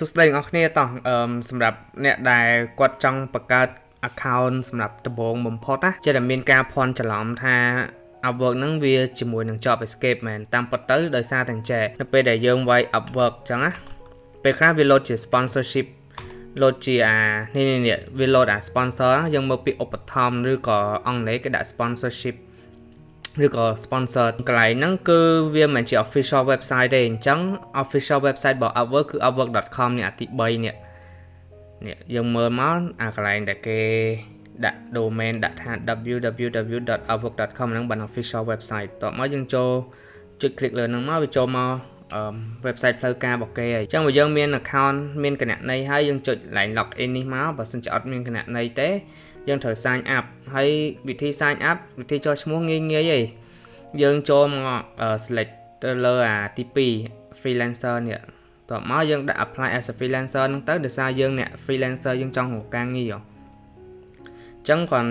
សួស្តីអ្នកគ្នាតោះសម្រាប់អ្នកដែលគាត់ចង់បង្កើត account សម្រាប់ដំបូងបំផុតណាចេះតែមានការភ័ន្តច្រឡំថា Upwork ហ្នឹងវាជាមួយនឹង Job Escape មែនតាមពិតទៅដោយសារតែចេះនៅពេលដែលយើងវាយ Upwork អញ្ចឹងណាពេលខ្លះវា load ជា sponsorship load ជានេះវា load sponsor យើងមើលពីឧបត្ថម្ភឬក៏អង់គ្លេសគេដាក់ sponsorship ឬក៏ sponsor កន្លែងហ្នឹងគឺវាមិនជា official website ទេអញ្ចឹង official website របស់ Upwork គឺ upwork.com នេះអាទី3នេះយើងមើលមកកន្លែងដែលគេដាក់ domain ដាក់ថា www.upwork.com ហ្នឹងបាន official website តោះមកយើងចូលចុច click លើហ្នឹងមកវាចូលមកwebsite ផ្លូវការរបស់គេហើយអញ្ចឹងបើយើងមាន account មានគណនីហើយយើងចុច line login នេះមកបើសិនជាអត់មានគណនីទេយើងត្រូវ sign up ហើយវិធី sign up វិធីចូលឈ្មោះងាយៗឯងយើងចូលមក select ទៅលើទី2 freelancer នេះតោះមកយើងដាក់ apply as a freelancer ហ្នឹងទៅដោយសារយើងអ្នក freelancer យើងចង់រកការងារអញ្ចឹងគាត់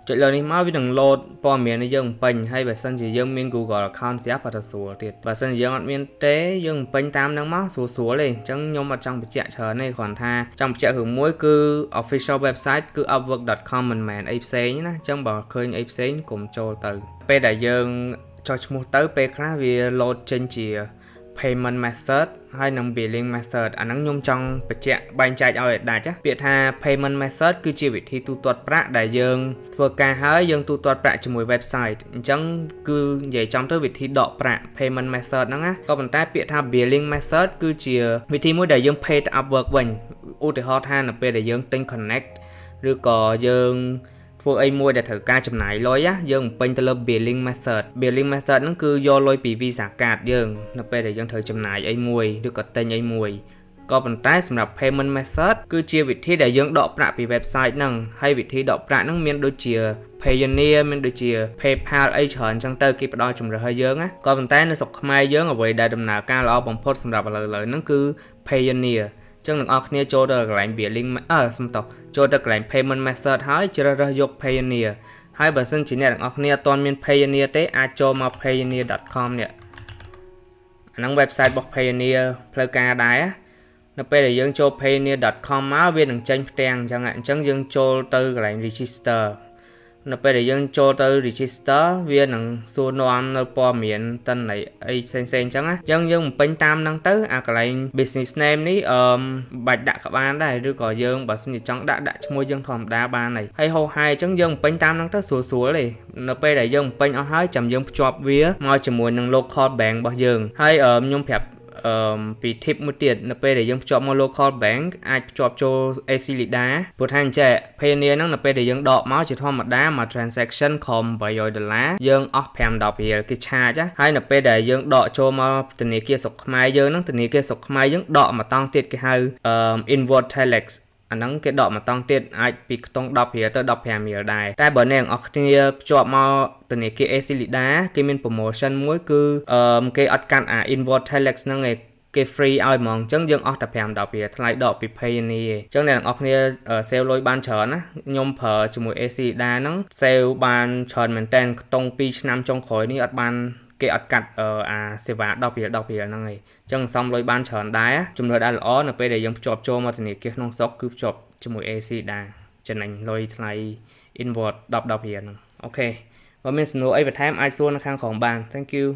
ចុចលើនេះមកវានឹង load ព័ត៌មានឲ្យយើងបំពេញហើយបើសិនជាយើងមាន Google account ស្រាប់ក៏ទៅស្រួលទៀតបើសិនជាយើងអត់មានទេយើងបំពេញតាមហ្នឹងមកស្រួលទេអញ្ចឹងខ្ញុំអត់ចង់បញ្ជាក់ច្រើនទេគ្រាន់ថាចង់បញ្ជាក់រឿងមួយគឺ official website គឺ upwork.com មិនមែនអីផ្សេងណាអញ្ចឹងបើឃើញអីផ្សេងកុំចូលទៅពេលដែលយើងចុចឈ្មោះទៅពេលខ្លះវា load ចេញជា payment method ហើយនិង billing method អាហ្នឹងខ្ញុំចង់បញ្ជាក់បែងចែកឲ្យដាច់ពាក្យថា payment method គឺជាវិធីទូទាត់ប្រាក់ដែលយើងធ្វើការហើយយើងទូទាត់ប្រាក់ជាមួយ website អញ្ចឹងគឺនិយាយចំទៅវិធីដកប្រាក់ payment method ហ្នឹងណាក៏ប៉ុន្តែពាក្យថា billing method គឺជាវិធីមួយដែលយើង pay ទៅ Upwork វិញឧទាហរណ៍ថានៅពេលដែលយើងទិញ connect ឬក៏យើងធ្វើអីមួយដែលត្រូវការចំណាយលុយយើងបំពេញទៅលើ billing method ហ្នឹងគឺយកលុយពី Visa card យើងនៅពេលដែលយើងត្រូវចំណាយអីមួយឬក៏ទិញអីមួយក៏ប៉ុន្តែសម្រាប់ payment method គឺជាវិធីដែលយើងដកប្រាក់ពី website ហ្នឹងហើយវិធីដកប្រាក់ហ្នឹងមានដូចជា Payoneer មានដូចជា PayPal អីច្រើនអញ្ចឹងទៅគេផ្ដល់ជម្រើសឲ្យយើងណាក៏ប៉ុន្តែនៅស្រុកខ្មែរយើងអ្វីដែលដំណើរការល្អបំផុតសម្រាប់ឥឡូវហ្នឹងគឺ Payoneerចឹងអ្នកនរគ្នាចូលទៅកន្លែង billing ចូលទៅកន្លែង payment method ហើយជ្រើសរើសយក Payoneer ហើយបើសិនជាអ្នកទាំងអស់គ្នាអត់ទាន់មាន Payoneer ទេអាចចូលមក payoneer.com នេះអាហ្នឹង website របស់ Payoneer ផ្លូវការដែរនៅពេលដែលយើងចូល payoneer.com មកវានឹងចេញផ្ទាំងអញ្ចឹងយើងចូលទៅកន្លែង register នៅពេលដែលយើងចូលទៅ register វានឹងសួរនាំនៅព័ត៌មានតិន័យអីផ្សេងៗអញ្ចឹងណាយើងបំពេញតាមហ្នឹងទៅកន្លែង business name នេះបាច់ដាក់ក៏បានដែរឬក៏យើងបើសិនជាចង់ដាក់ឈ្មោះយើងធម្មតាបានហើយហោហាយអញ្ចឹងយើងបំពេញតាមហ្នឹងទៅស្រួលទេនៅពេលដែលយើងបំពេញអស់ហើយចាំយើងភ្ជាប់វាមកជាមួយនឹង local bank របស់យើងហើយខ្ញុំប្រាប់ពី tip មួយទៀតនៅពេលដែលយើងភ្ជាប់មក local bank អាចភ្ជាប់ចូល AC Lida ព្រោះថាអញ្ចឹង Payoneer ហ្នឹងនៅពេលដែលយើងដកមកជាធម្មតាមួយ transaction ខំ$800យើងអស់$5រៀលគេ charge ហើយនៅពេលដែលយើងដកចូលមកធនាគារស្រុកខ្មែរយើងហ្នឹងធនាគារស្រុកខ្មែរយើងដកមកតង់ទៀតគេហៅ inward telex អាហ្នឹងគេដកមកតង់ទៀតអាចពីខ្ទង់$10រៀលទៅ$15រៀលដែរតែបើអ្នកទាំងអស់គ្នាភ្ជាប់មកធនាគារ AC Lida គេមាន promotion មួយគឺគេអត់កាត់inward telex ហ្នឹងឯងគេ free ឲ្យហ្មងអញ្ចឹងយើងអស់តែ$5រៀលថ្លៃដកពី Payoneer អញ្ចឹងអ្នកទាំងអស់គ្នា save លុយបានច្រើនណាខ្ញុំប្រើជាមួយ AC Lida ហ្នឹង save បានច្រើនមែនតើខ្ទង់2ឆ្នាំចុងក្រោយនេះអត់បានគេអត់កាត់សេវា$10រៀលហ្នឹងឯងអញ្ចឹងសំលុយបានច្រើនដែរជំនួសដែលល្អនៅពេលដែលយើងភ្ជាប់ចូលមកធនាគារក្នុងស្រុកគឺភ្ជាប់ជាមួយ AC ដែរចំណេញលុយថ្លៃ inward $10រៀលហ្នឹងអូខេបើមានសំណួរអីបន្ថែមអាចសួរនៅខាងក្រោមបាន Thank you